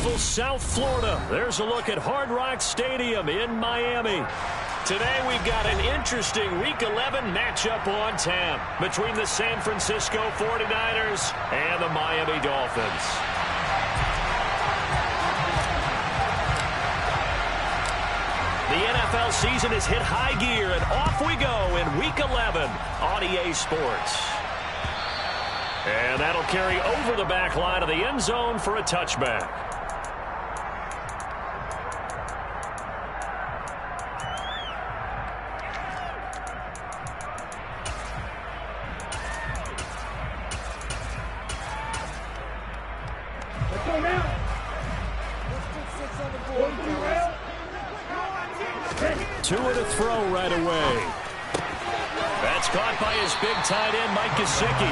beautiful South Florida. There's a look at Hard Rock Stadium in Miami. Today we've got an interesting Week 11 matchup on tap between the San Francisco 49ers and the Miami Dolphins. The NFL season has hit high gear, and off we go in Week 11 on EA Sports. And that'll carry over the back line of the end zone for a touchback. Tua to throw right away. That's caught by his big tight end, Mike Gesicki.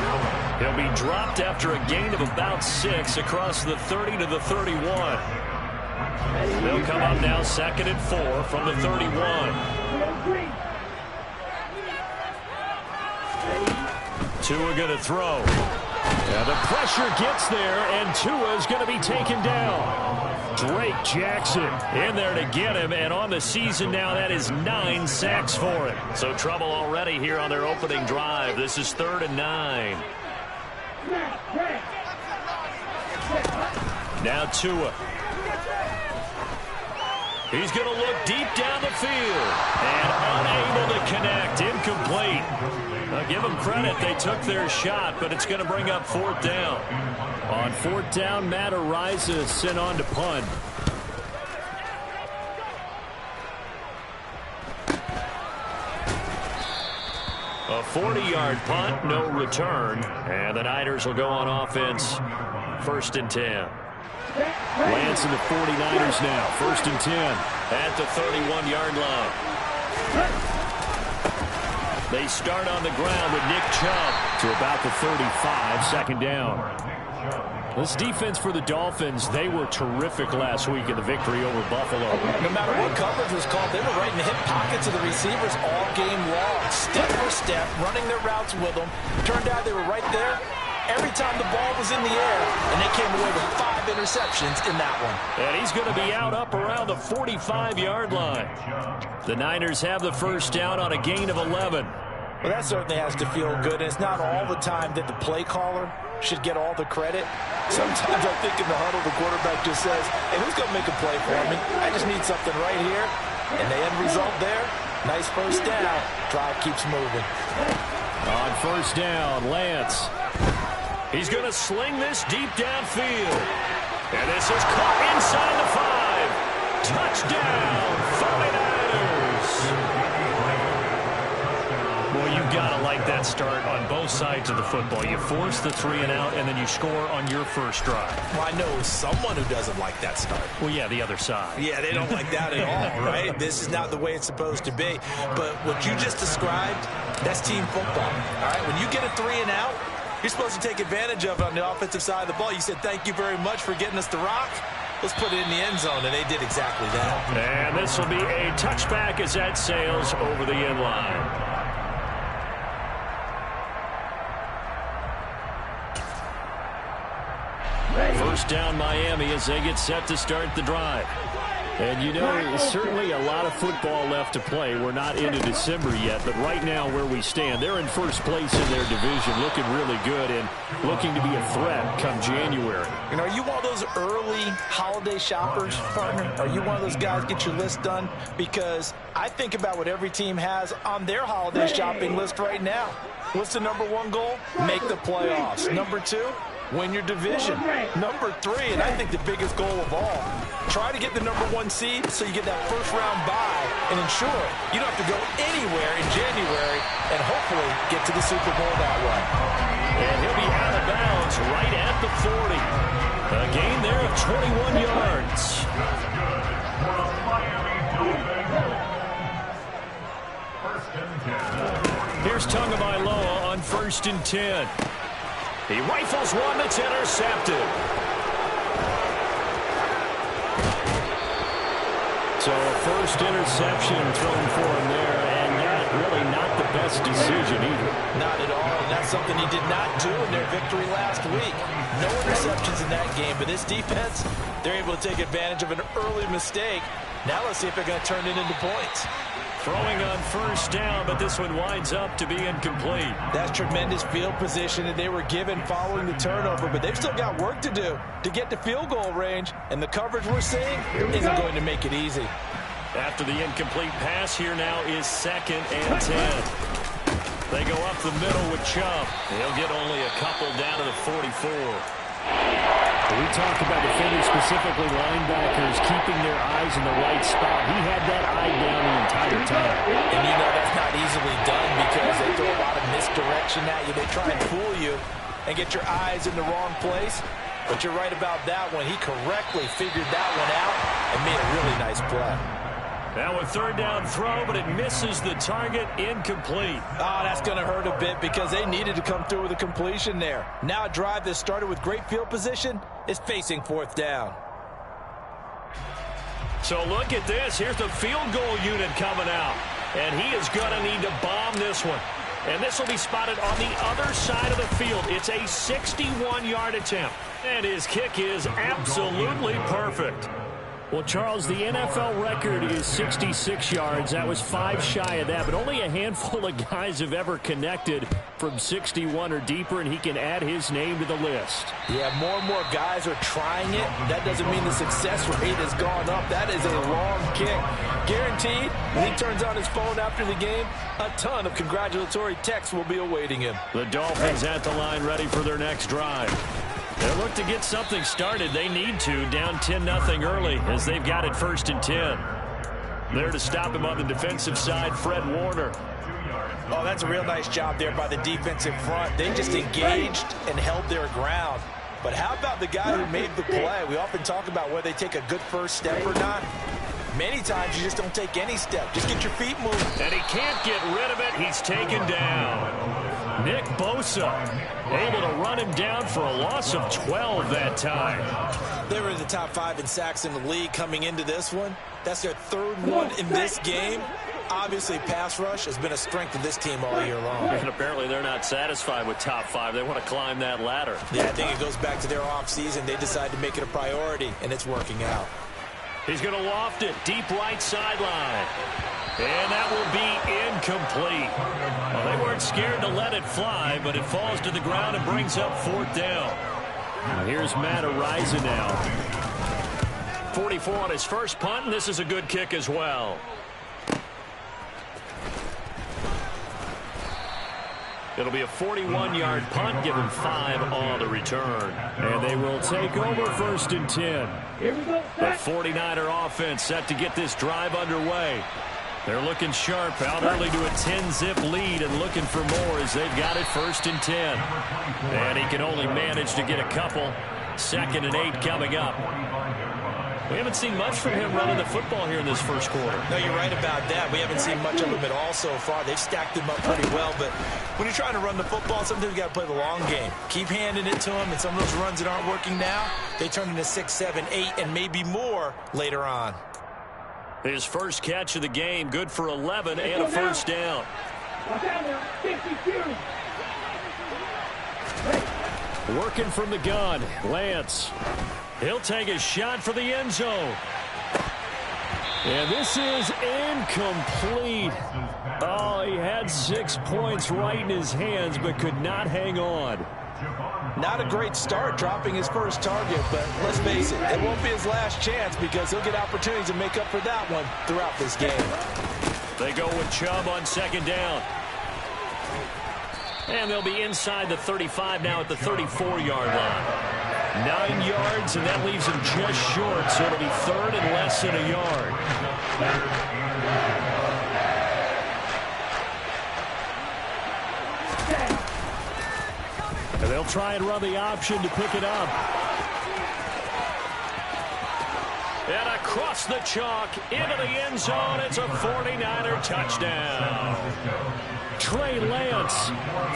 He'll be dropped after a gain of about 6 across the 30 to the 31. They'll come up now 2nd and 4 from the 31. Tua going to throw. Yeah, the pressure gets there, and Tua's going to be taken down. Drake Jackson in there to get him, and on the season now, that is 9 sacks for him. So trouble already here on their opening drive. This is 3rd and 9. Now Tua. He's going to look deep down the field, and unable to connect. Incomplete. I'll give them credit. They took their shot, but it's going to bring up 4th down. On 4th down, Matt Araiza sent on to punt. A 40-yard punt, no return. And the Niners will go on offense. 1st and 10. Lance and the 49ers now. 1st and 10 at the 31-yard line. They start on the ground with Nick Chubb to about the 35, 2nd down. This defense for the Dolphins, they were terrific last week in the victory over Buffalo. No matter what coverage was called, they were right in the hip pockets of the receivers all game long. Step for step, running their routes with them. Turned out they were right there every time the ball was in the air, and they came away with 5 interceptions in that one. And he's going to be out up around the 45-yard line. The Niners have the 1st down on a gain of 11. Well, that certainly has to feel good. And it's not all the time that the play caller should get all the credit. Sometimes I think in the huddle, the quarterback just says, hey, who's going to make a play for me? I just need something right here. And the end result there, nice 1st down. Drive keeps moving. On 1st down, Lance. He's going to sling this deep downfield. And this is caught inside the 5. Touchdown, 49ers. Well, you've got to like that start on both sides of the football. You force the 3 and out, and then you score on your first drive. Well, I know someone who doesn't like that start. Well, yeah, the other side. Yeah, they don't like that at all, right? This is not the way it's supposed to be. But what you just described, that's team football, all right? When you get a 3 and out, you're supposed to take advantage of it on the offensive side of the ball. You said, thank you very much for getting us the rock. Let's put it in the end zone, and they did exactly that. And this will be a touchback as that sails over the end line. First down Miami as they get set to start the drive. And, you know, certainly a lot of football left to play. We're not into December yet, but right now where we stand, they're in 1st place in their division, looking really good and looking to be a threat come January. You know, are you one of those early holiday shoppers, partner? Are you one of those guys get your list done? Because I think about what every team has on their holiday shopping list right now. What's the #1 goal? Make the playoffs. #2, win your division. #3, and I think the biggest goal of all, try to get the #1 seed so you get that 1st round bye and ensure you don't have to go anywhere in January and hopefully get to the Super Bowl that way. And he'll be out of bounds right at the 40. A gain there of 21 yards. Here's Tagovailoa on 1st and 10. He rifles one that's intercepted. So a 1st interception thrown for him there, and really not the best fast decision either. Not at all, and that's something he did not do in their victory last week. No interceptions in that game, but this defense, they're able to take advantage of an early mistake. Now let's see if they're going to turn it into points. Throwing on first down, but this one winds up to be incomplete. That's tremendous field position that they were given following the turnover, but they've still got work to do to get to field goal range, and the coverage we're seeing isn't going to make it easy. After the incomplete pass, here now is 2nd and 10. They go up the middle with Chubb. He'll get only a couple down to the 44. We talked about defenders, specifically linebackers, keeping their eyes in the right spot. He had that eye down the entire time. And you know that's not easily done because they throw a lot of misdirection at you. They try and fool you and get your eyes in the wrong place. But you're right about that one. He correctly figured that one out and made a really nice play. Now a 3rd down throw, but it misses the target, incomplete. Oh, that's going to hurt a bit because they needed to come through with a completion there. Now a drive that started with great field position is facing 4th down. So look at this. Here's the field goal unit coming out. And he is going to need to bomb this one. And this will be spotted on the other side of the field. It's a 61-yard attempt. And his kick is absolutely perfect. Well, Charles, the NFL record is 66 yards. That was 5 shy of that, but only a handful of guys have ever connected from 61 or deeper, and he can add his name to the list. Yeah, more and more guys are trying it. That doesn't mean the success rate has gone up. That is a long kick. Guaranteed, when he turns on his phone after the game, a ton of congratulatory texts will be awaiting him. The Dolphins at the line ready for their next drive. They'll look to get something started. They need to, down 10-0 early as they've got it 1st and 10. There to stop him on the defensive side, Fred Warner. Oh, that's a real nice job there by the defensive front. They just engaged and held their ground. But how about the guy who made the play? We often talk about whether they take a good first step or not. Many times you just don't take any step. Just get your feet moving. And he can't get rid of it. He's taken down. Nick Bosa able to run him down for a loss of 12 that time. They were in the top 5 in sacks in the league coming into this one. That's their 3rd one in this game. Obviously, pass rush has been a strength of this team all year long. And apparently they're not satisfied with top 5. They want to climb that ladder. Yeah, I think it goes back to their offseason. They decided to make it a priority, and it's working out. He's going to loft it deep right sideline. And that will be incomplete. Well, they weren't scared to let it fly, but it falls to the ground and brings up 4th down. Now here's Matt Araiza now. 44 on his first punt, and this is a good kick as well. It'll be a 41-yard punt, give him 5 on the return. And they will take over 1st and 10. The 49er offense set to get this drive underway. They're looking sharp, out early to a 10-zip lead and looking for more as they've got it 1st and 10. And he can only manage to get a couple. 2nd and 8 coming up. We haven't seen much from him running the football here in this first quarter. No, you're right about that. We haven't seen much of him at all so far. They've stacked him up pretty well, but when you're trying to run the football, sometimes you got to play the long game. Keep handing it to him, and some of those runs that aren't working now, they turn into 6, 7, 8, and maybe more later on. His first catch of the game, good for 11 and a 1st down. Working from the gun, Lance. He'll take a shot for the end zone. And this is incomplete. Oh, he had 6 points right in his hands, but could not hang on. Not a great start dropping his first target, but let's face it, it won't be his last chance because he'll get opportunities to make up for that one throughout this game. They go with Chubb on 2nd down. And they'll be inside the 35 now at the 34-yard line. 9 yards, and that leaves him just short, so it'll be 3rd and less than a yard. And they'll try and run the option to pick it up. And across the chalk, into the end zone, it's a 49er touchdown. Trey Lance,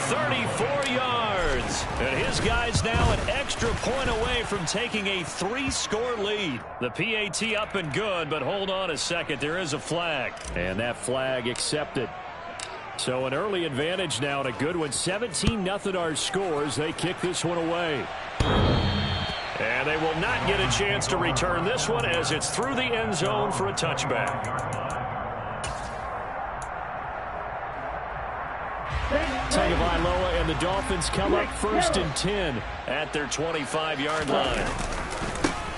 34 yards. And his guy's now an extra point away from taking a 3-score lead. The PAT up and good, but hold on a second. There is a flag. And that flag accepted. So an early advantage now and a good one. 17-0 our scores. They kick this one away. And they will not get a chance to return this one as it's through the end zone for a touchback. Tagovailoa and the Dolphins come up 1st and 10 at their 25-yard line.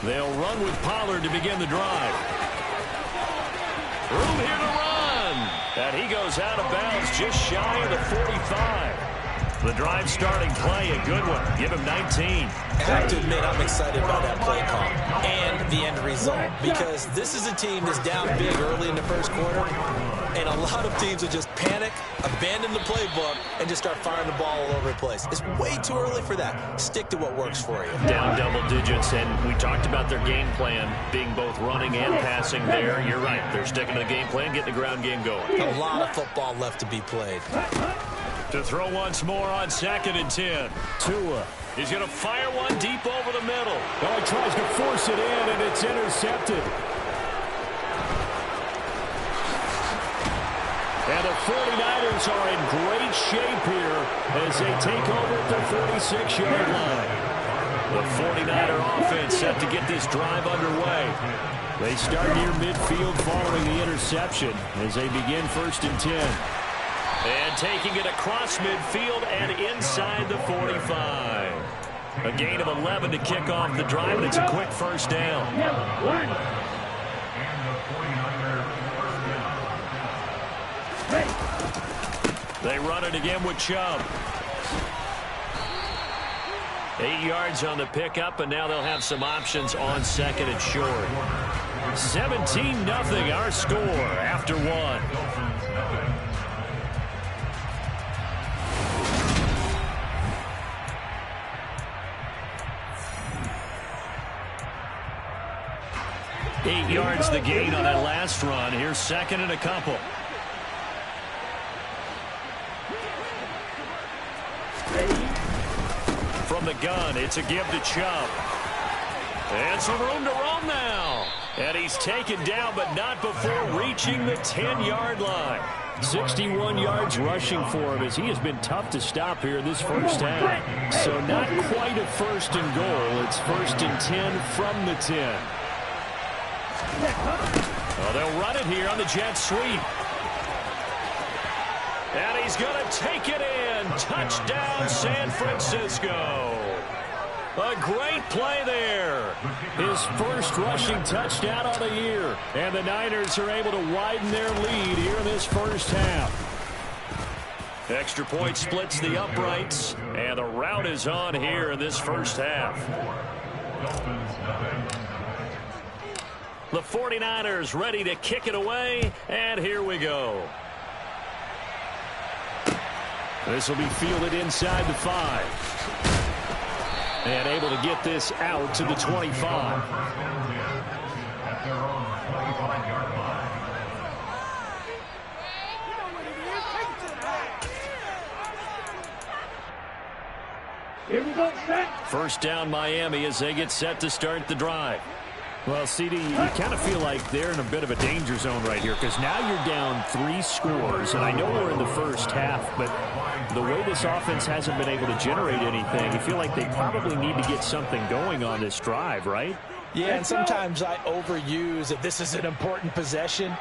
They'll run with Pollard to begin the drive. Room here to run. And he goes out of bounds just shy of the 45. The drive starting play, a good one. Give him 19. I have to admit, I'm excited by that play call and the end result, because this is a team that's down big early in the first quarter, and a lot of teams will just panic, abandon the playbook, and just start firing the ball all over the place. It's way too early for that. Stick to what works for you. Down double digits, and we talked about their game plan being both running and passing there. You're right. They're sticking to the game plan, getting the ground game going. A lot of football left to be played. To throw once more on 2nd and 10. Tua. He's going to fire one deep over the middle. Oh, he tries to force it in, and it's intercepted. And the 49ers are in great shape here as they take over at the 36-yard line. The 49er offense set to get this drive underway. They start near midfield following the interception as they begin 1st and 10. And taking it across midfield and inside the 45. A gain of 11 to kick off the drive, and it's a quick first down. They run it again with Chubb. 8 yards on the pickup, and now they'll have some options on 2nd and short. 17-0 our score after one. Eight yards the gain on that last run. Here's 2nd and a couple. From the gun, it's a give to Chubb. And some room to roam now. And he's taken down, but not before reaching the 10-yard line. 61 yards rushing for him as he has been tough to stop here in this first half. So not quite a 1st and goal. It's 1st and 10 from the 10. Oh, they'll run it here on the jet sweep. And he's going to take it in. Touchdown, San Francisco. A great play there. His first rushing touchdown of the year. And the Niners are able to widen their lead here in this first half. Extra point splits the uprights. And the route is on here in this first half. The 49ers ready to kick it away, and here we go. This will be fielded inside the 5. And able to get this out to the 25. First down Miami as they get set to start the drive. Well, CD, you kind of feel like they're in a bit of a danger zone right here because now you're down 3 scores, and I know we're in the first half, but the way this offense hasn't been able to generate anything, you feel like they probably need to get something going on this drive, right? Yeah, and sometimes I overuse that this is an important possession,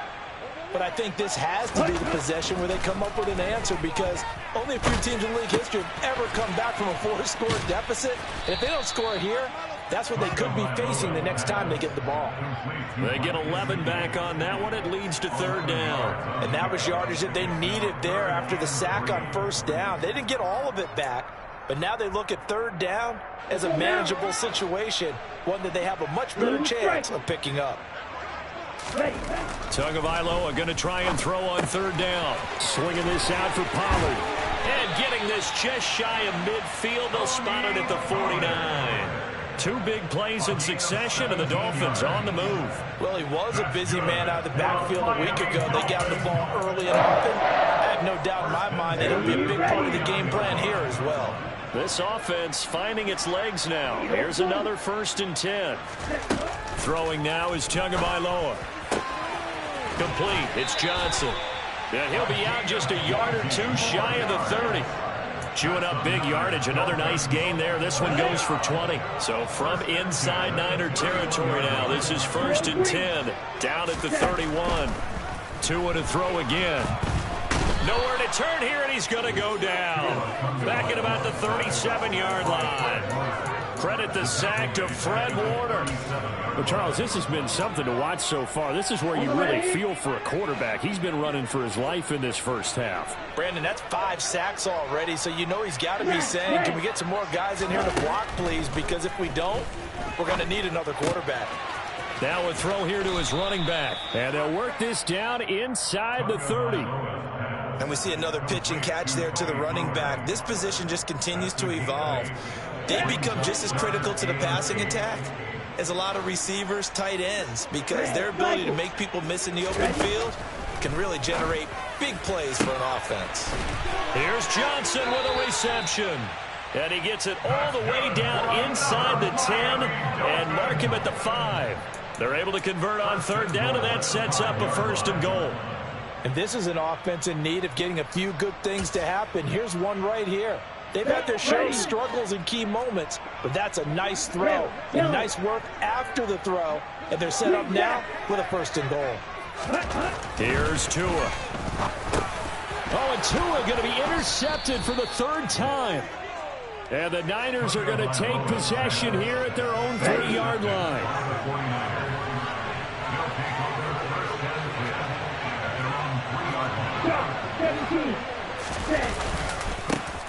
but I think this has to be the possession where they come up with an answer because only a few teams in league history have ever come back from a 4-score deficit, and if they don't score here, that's what they could be facing the next time they get the ball. They get 11 back on that one. It leads to 3rd down. And that was yardage that they needed there after the sack on 1st down. They didn't get all of it back, but now they look at 3rd down as a manageable situation, one that they have a much better chance of picking up. Tagovailoa going to try and throw on 3rd down. Swinging this out for Pollard. And getting this just shy of midfield. They'll spot it at the 49. 2 big plays in succession, and the Dolphins on the move. Well, he was a busy man out of the backfield a week ago. They got the ball early and often. I have no doubt in my mind that it'll be a big part of the game plan here as well. This offense finding its legs now. Here's another 1st and 10. Throwing now is Tagovailoa. Complete. It's Johnson. And he'll be out just a yard or two shy of the 30. Chewing up big yardage. Another nice gain there. This one goes for 20. So from inside Niner territory now, this is 1st and 10. Down at the 31. Tua to throw again. Nowhere to turn here, and he's going to go down. Back at about the 37-yard line. Credit the sack to Fred Warner. Well, Charles, this has been something to watch so far. This is where you really feel for a quarterback. He's been running for his life in this first half. Brandon, that's 5 sacks already, so you know he's got to be saying, can we get some more guys in here to block, please? Because if we don't, we're going to need another quarterback. Now a throw here to his running back. And they'll work this down inside the 30. And we see another pitch and catch there to the running back. This position just continues to evolve. They become just as critical to the passing attack as a lot of receivers, tight ends, because their ability to make people miss in the open field can really generate big plays for an offense. Here's Johnson with a reception. And he gets it all the way down inside the 10 and mark him at the 5. They're able to convert on 3rd down, and that sets up a 1st and goal. And this is an offense in need of getting a few good things to happen. Here's one right here. They've had their share of struggles in key moments, but that's a nice throw and nice work after the throw. And they're set up now with a 1st and goal. Here's Tua. Oh, and Tua going to be intercepted for the 3rd time. And the Niners are going to take possession here at their own 3-yard line.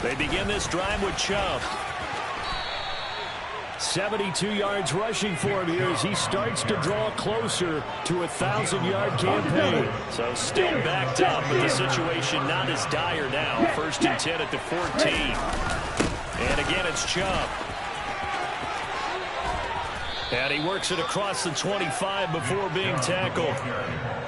They begin this drive with Chubb. 72 yards rushing for him here as he starts to draw closer to a 1,000-yard campaign. So still backed up, but the situation not as dire now. 1st and 10 at the 14. And again, it's Chubb. And he works it across the 25 before being tackled.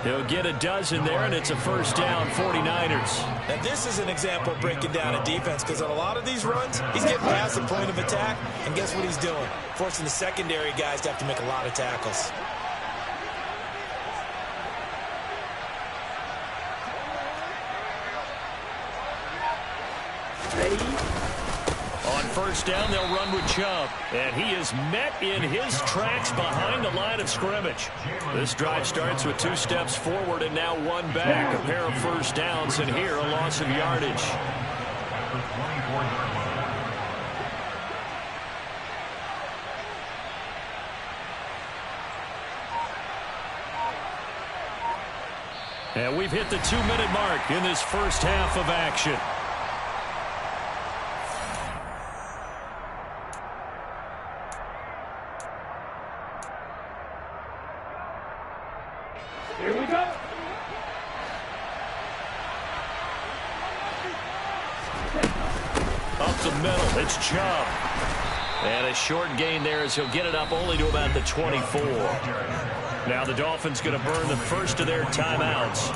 He'll get a dozen there, and it's a 1st down, 49ers. And this is an example of breaking down a defense, because on a lot of these runs, he's getting past the point of attack, and guess what he's doing? Forcing the secondary guys to have to make a lot of tackles. On 1st down, they'll run with Chubb. And he is met in his tracks behind the line of scrimmage. This drive starts with 2 steps forward and now 1 back. A pair of 1st downs, and here a loss of yardage. And we've hit the 2-minute mark in this first half of action. Here we go. Up the middle, it's Chubb. And a short gain there as he'll get it up only to about the 24. Now the Dolphins going to burn the first of their timeouts.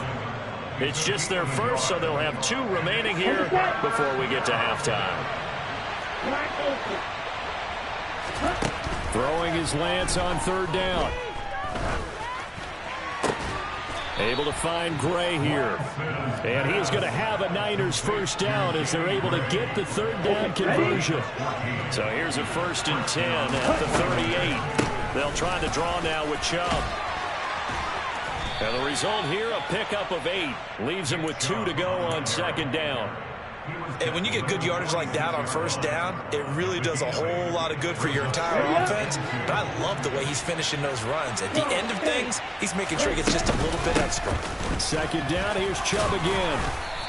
It's just their first, so they'll have 2 remaining here before we get to halftime. Throwing his Lance on 3rd down. Able to find Gray here. And he is going to have a Niners 1st down as they're able to get the 3rd down conversion. So here's a 1st and 10 at the 38. They'll try to draw now with Chubb. And the result here, a pickup of 8. Leaves him with 2 to go on 2nd down. And when you get good yardage like that on 1st down, it really does a whole lot of good for your entire offense. But I love the way he's finishing those runs. At the end of things, he's making sure he gets just a little bit extra. 2nd down, here's Chubb again.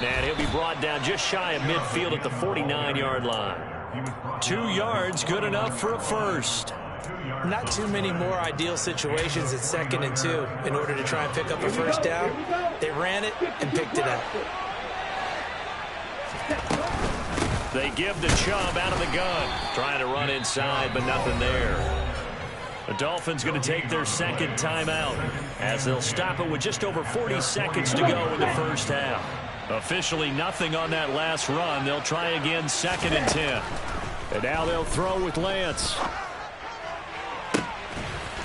And he'll be brought down just shy of midfield at the 49-yard line. 2 yards, good enough for a 1st. Not too many more ideal situations at 2nd and 2 in order to try and pick up a 1st down. They ran it and picked it up. They give the Chubb out of the gun. Trying to run inside, but nothing there. The Dolphins going to take their 2nd timeout as they'll stop it with just over 40 seconds to go in the first half. Officially nothing on that last run. They'll try again 2nd and 10. And now they'll throw with Lance.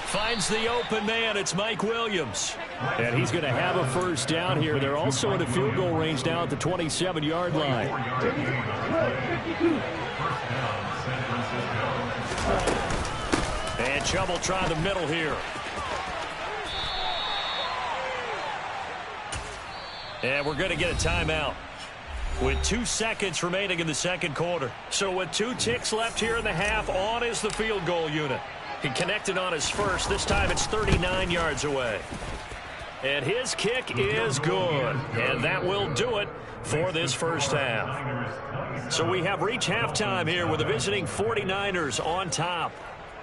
Finds the open man. It's Mike Williams. And he's going to have a first down here. They're also in the field goal range now at the 27-yard line. And Chubb will try the middle here. And we're going to get a timeout with 2 seconds remaining in the second quarter. So with 2 ticks left here in the half, on is the field goal unit. He connected on his first. This time it's 39 yards away. And his kick is good. And that will do it for this first half. So we have reached halftime here with the visiting 49ers on top.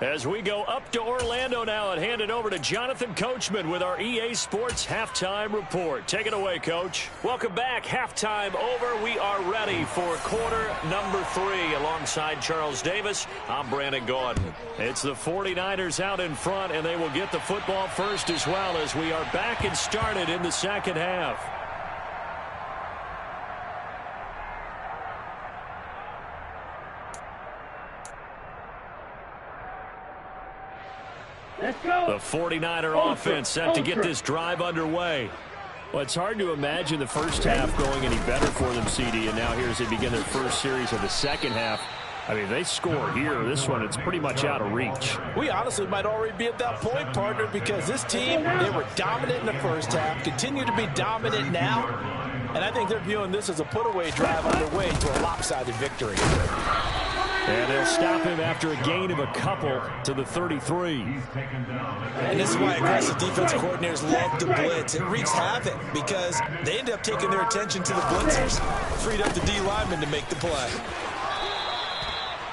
As we go up to Orlando now and hand it over to Jonathan Coachman with our EA Sports Halftime Report. Take it away, Coach. Welcome back. Halftime over. We are ready for quarter number 3. Alongside Charles Davis, I'm Brandon Gaudin. It's the 49ers out in front, and they will get the football first as well as we are back and started in the second half. Let's go. The 49er offense set to get this drive underway. Well, it's hard to imagine the first half going any better for them, CD, and now here as they begin their first series of the second half. I mean, they score here. This one, it's pretty much out of reach. We honestly might already be at that point, partner, because this team, they were dominant in the first half, continue to be dominant now, and I think they're viewing this as a put-away drive on their way to a lopsided victory. And they'll stop him after a gain of a couple to the 33. And this is why aggressive defensive coordinators love to blitz. It wreaks havoc because they end up taking their attention to the blitzers, freed up the D lineman to make the play.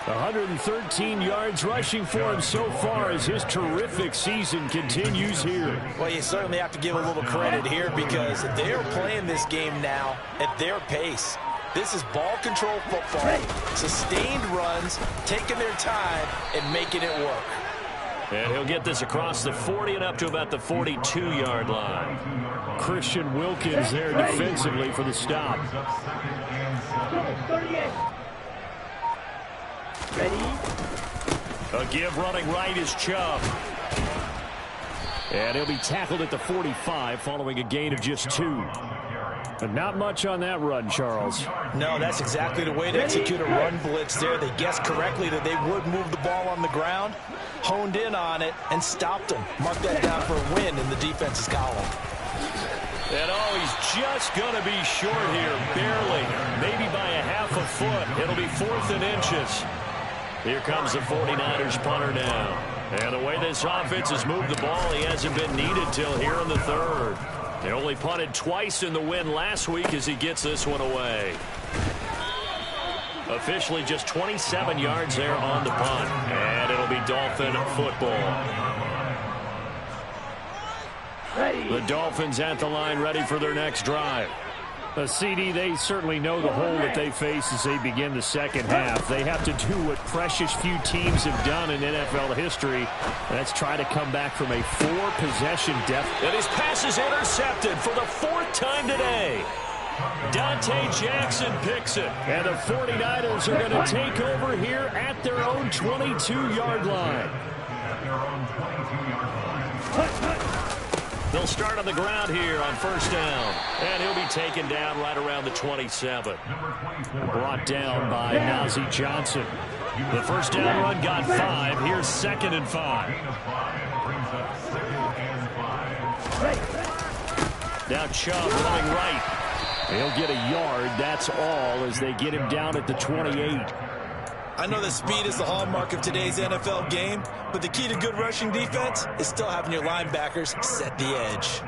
113 yards rushing for him so far as his terrific season continues here. Well, you certainly have to give a little credit here because they're playing this game now at their pace. This is ball control football, sustained runs, taking their time and making it work. And he'll get this across the 40 and up to about the 42-yard line. Christian Wilkins there defensively for the stop. A give running right is Chubb. And he'll be tackled at the 45 following a gain of just 2. But not much on that run, Charles. No, that's exactly the way to execute a run blitz there. They guessed correctly that they would move the ball on the ground, honed in on it, and stopped them. Mark that down for a win in the defense's column. And he's just going to be short here, barely, maybe by a half a foot. It'll be 4th and inches. Here comes the 49ers punter now. And the way this offense has moved the ball, he hasn't been needed till here in the third. They only punted twice in the win last week as he gets this one away. Officially just 27 yards there on the punt. And it'll be Dolphin football. The Dolphins at the line ready for their next drive. CD, they certainly know the hole that they face as they begin the second half. They have to do what precious few teams have done in NFL history. That's try to come back from a 4-possession deficit. And his pass is intercepted for the 4th time today. Dante Jackson picks it. And the 49ers are going to take over here at their own 22-yard line. They'll start on the ground here on first down. And he'll be taken down right around the 27. Brought down by Nazeeh Johnson. The first down run got 5. Here's 2nd and 5. Now Chubb running right. He'll get a yard. That's all as they get him down at the 28. I know that speed is the hallmark of today's NFL game, but the key to good rushing defense is still having your linebackers set the edge.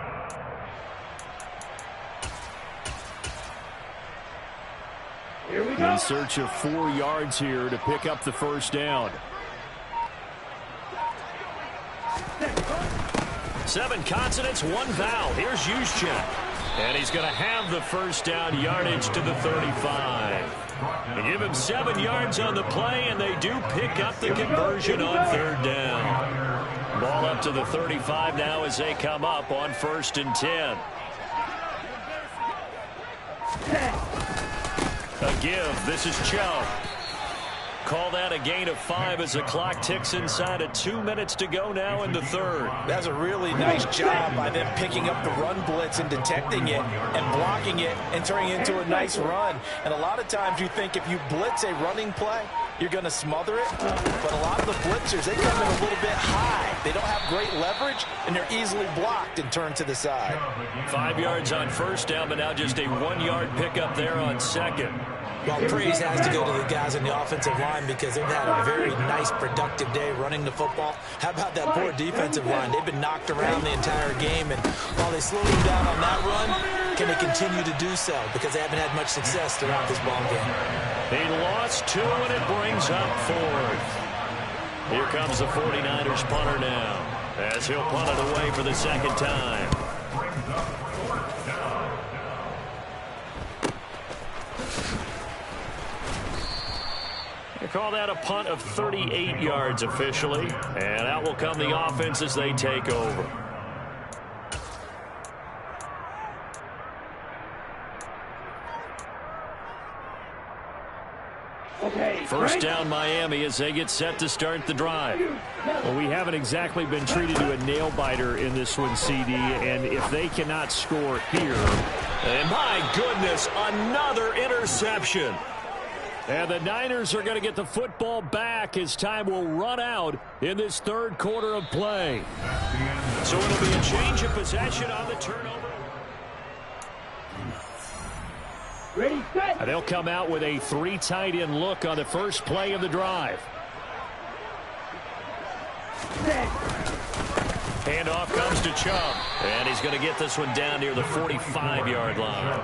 In search of 4 yards here to pick up the first down. 7 consonants, 1 vowel. Here's Juszczyk. And he's going to have the first down yardage to the 35. They give him 7 yards on the play, and they do pick up the conversion on 3rd down. Ball up to the 35 now as they come up on 1st and 10. A give. This is Chubb. call that a gain of 5 as the clock ticks inside of 2 minutes to go now in the third. That's a really nice job by them picking up the run blitz and detecting it and blocking it and turning it into a nice run. And a lot of times you think if you blitz a running play, you're going to smother it. But a lot of the blitzers, they come in a little bit high. They don't have great leverage, and they're easily blocked and turned to the side. 5 yards on first down, but now just a 1-yard pickup there on second. Well, praise has to go to the guys on the offensive line because they've had a very nice, productive day running the football. How about that poor defensive line? They've been knocked around the entire game, and while they slowed them down on that run, can they continue to do so? Because they haven't had much success throughout this ball game. He lost 2, and it brings up 4th. Here comes the 49ers punter now, as he'll punt it away for the second time. They call that a punt of 38 yards officially, and out will come the offense as they take over. First down Miami as they get set to start the drive. Well, we haven't exactly been treated to a nail-biter in this one, CD, and if they cannot score here. And my goodness, another interception. And the Niners are going to get the football back as time will run out in this third quarter of play. So it'll be a change of possession on the turnover. Ready, set. They'll come out with a 3 tight end look on the first play of the drive. Handoff comes to Chubb, and he's going to get this one down near the 45-yard line.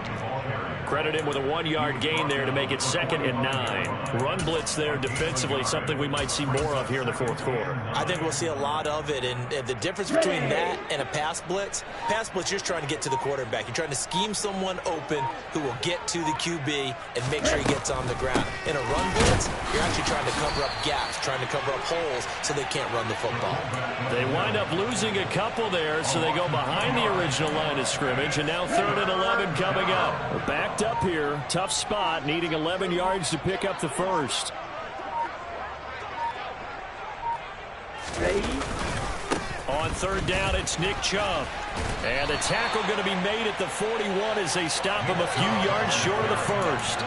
Credit him with a 1-yard gain there to make it 2nd and 9. Run blitz there defensively, something we might see more of here in the fourth quarter. I think we'll see a lot of it, and the difference between that and a pass blitz, you're just trying to get to the quarterback. You're trying to scheme someone open who will get to the QB and make sure he gets on the ground. In a run blitz, you're actually trying to cover up gaps, trying to cover up holes so they can't run the football. They wind up losing a couple there, so they go behind the original line of scrimmage, and now 3rd and 11 coming up. We're backed up here. Tough spot, needing 11 yards to pick up the first. On 3rd down, it's Nick Chubb. And the tackle going to be made at the 41 as they stop him a few yards short of the first.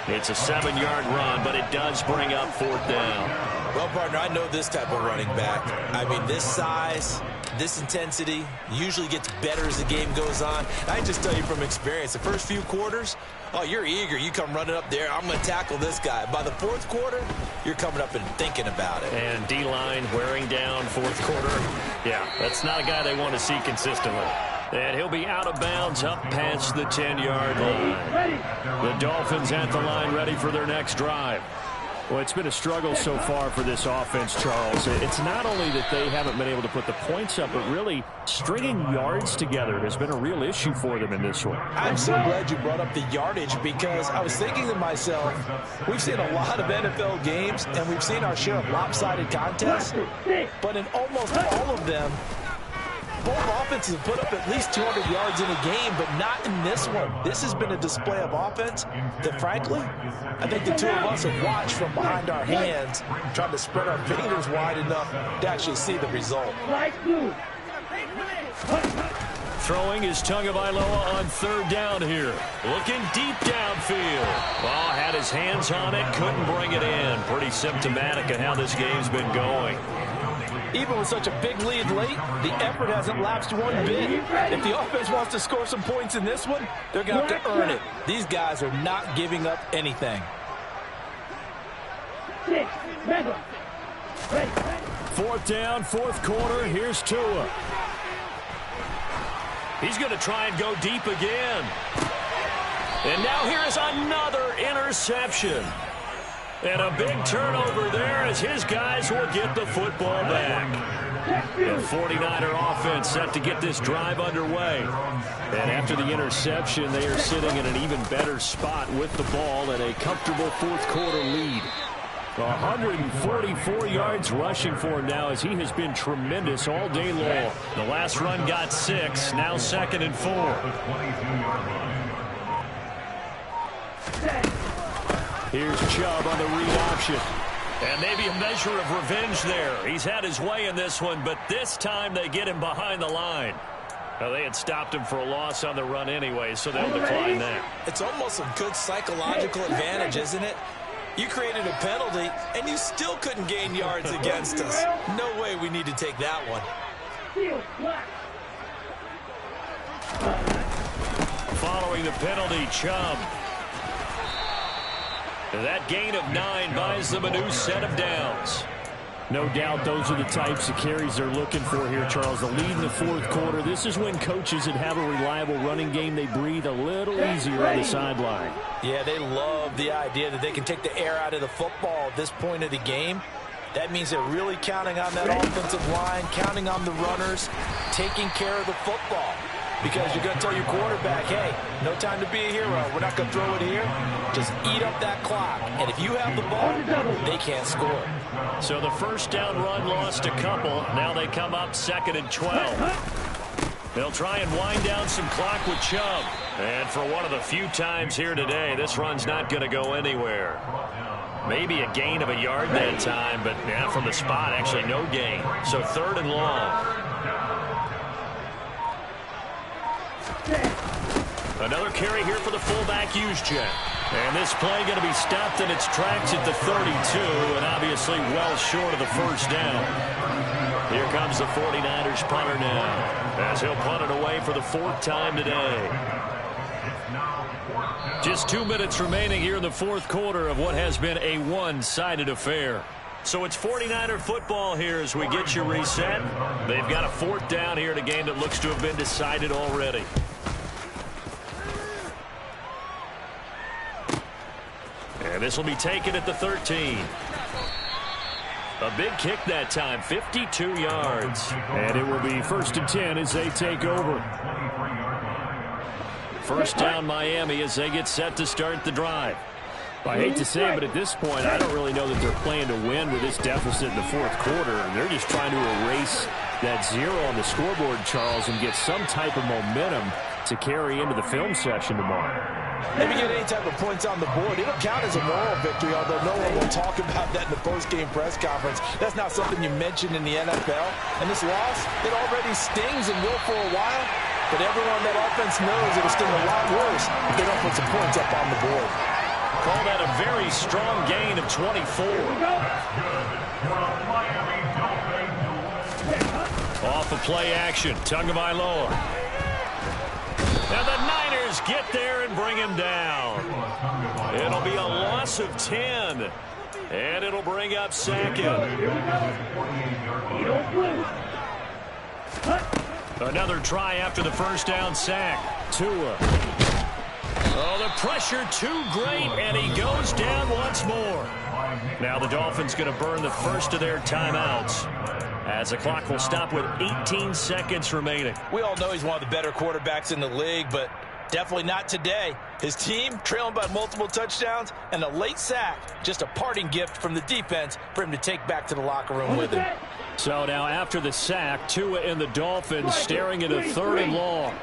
It's a 7-yard run, but it does bring up 4th down. Well, partner, I know this type of running back. I mean, this size, this intensity usually gets better as the game goes on. I just tell you from experience, the first few quarters, oh, you're eager. You come running up there, I'm going to tackle this guy. By the 4th quarter, you're coming up and thinking about it. And D-line wearing down 4th quarter. Yeah, that's not a guy they want to see consistently. And he'll be out of bounds up past the 10-yard line. The Dolphins at the line ready for their next drive. Well, it's been a struggle so far for this offense, Charles. It's not only that they haven't been able to put the points up, but really stringing yards together has been a real issue for them in this one. I'm so glad you brought up the yardage because I was thinking to myself, we've seen a lot of NFL games and we've seen our share of lopsided contests, but in almost all of them, both offenses have put up at least 200 yards in a game, but not in this one. This has been a display of offense that, frankly, I think the two of us have watched from behind our hands, trying to spread our fingers wide enough to actually see the result. Throwing is Tagovailoa on 3rd down here. Looking deep downfield. Oh, had his hands on it, couldn't bring it in. Pretty symptomatic of how this game's been going. Even with such a big lead late, the effort hasn't lapsed one bit. If the offense wants to score some points in this one, they're going to have to earn it. These guys are not giving up anything. 4th down, 4th quarter. Here's Tua. He's going to try and go deep again. And now here is another interception. And a big turnover there as his guys will get the football back. The 49er offense set to get this drive underway. And after the interception, they are sitting in an even better spot with the ball and a comfortable 4th quarter lead. 144 yards rushing for him now as he has been tremendous all day long. The last run got 6, now 2nd and 4. Here's Chubb on the read option. And maybe a measure of revenge there. He's had his way in this one, but this time they get him behind the line. Well, they had stopped him for a loss on the run anyway, so they'll decline that. It's almost a good psychological advantage, isn't it? You created a penalty, and you still couldn't gain yards against us. No way we need to take that one. Following the penalty, Chubb. That gain of 9 buys them a new set of downs. No doubt those are the types of carries they're looking for here, Charles. The lead in the fourth quarter. This is when coaches that have a reliable running game, they breathe a little easier on the sideline. Yeah, they love the idea that they can take the air out of the football at this point of the game. That means they're really counting on that offensive line, counting on the runners, taking care of the football. Because you're going to tell your quarterback, hey, no time to be a hero. We're not going to throw it here. Just eat up that clock. And if you have the ball, they can't score. So the first down run lost a couple. Now they come up 2nd and 12. They'll try and wind down some clock with Chubb. And for one of the few times here today, this run's not going to go anywhere. Maybe a gain of a yard that time, but yeah, from the spot, actually no gain. So 3rd and long. Another carry here for the fullback Juszczyk. And this play going to be stopped in its tracks at the 32, and obviously well short of the first down. Here comes the 49ers punter now, as he'll punt it away for the 4th time today. Just 2 minutes remaining here in the fourth quarter of what has been a one-sided affair. So it's 49er football here as we get you reset. They've got a 4th down here in a game that looks to have been decided already. And this will be taken at the 13. A big kick that time, 52 yards. And it will be 1st and 10 as they take over. First down Miami as they get set to start the drive. I hate to say it, but at this point, I don't really know that they're playing to win with this deficit in the fourth quarter. They're just trying to erase that 0 on the scoreboard, Charles, and get some type of momentum to carry into the film session tomorrow. Maybe get any type of points on the board. It'll count as a moral victory, although no one will talk about that in the post-game press conference. That's not something you mention in the NFL. And this loss, it already stings and will for a while. But everyone that offense knows it'll sting a lot worse if they don't put some points up on the board. Call that a very strong gain of 24. Off of play action, Tagovailoa. Now the Niners get there and bring him down. It'll be a loss of 10. And it'll bring up 2nd. Another try after the first down sack. Tua. Oh, the pressure too great, and he goes down once more. Now the Dolphins going to burn the first of their timeouts, as the clock will stop with 18 seconds remaining. We all know he's one of the better quarterbacks in the league, but definitely not today. His team trailing by multiple touchdowns, and a late sack, just a parting gift from the defense for him to take back to the locker room with him. So now after the sack, Tua and the Dolphins staring at a 3rd and long.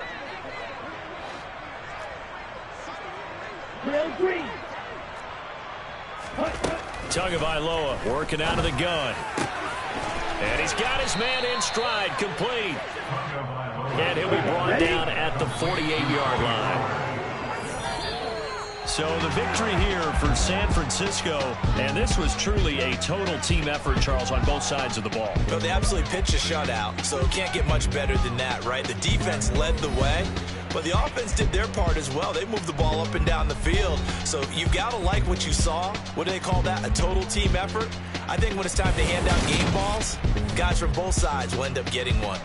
Tagovailoa working out of the gun. And he's got his man in stride, complete. And he'll be brought down at the 48-yard line. So the victory here for San Francisco, and this was truly a total team effort, Charles, on both sides of the ball. Well, they absolutely pitched a shutout, so it can't get much better than that, right? The defense led the way, but the offense did their part as well. They moved the ball up and down the field, so you've got to like what you saw. What do they call that? A total team effort? I think when it's time to hand out game balls, guys from both sides will end up getting one.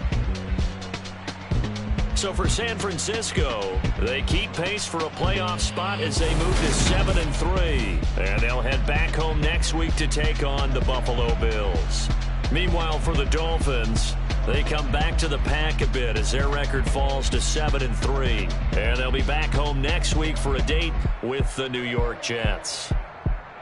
So for San Francisco, they keep pace for a playoff spot as they move to 7-3. And they'll head back home next week to take on the Buffalo Bills. Meanwhile, for the Dolphins, they come back to the pack a bit as their record falls to 7-3. And they'll be back home next week for a date with the New York Jets.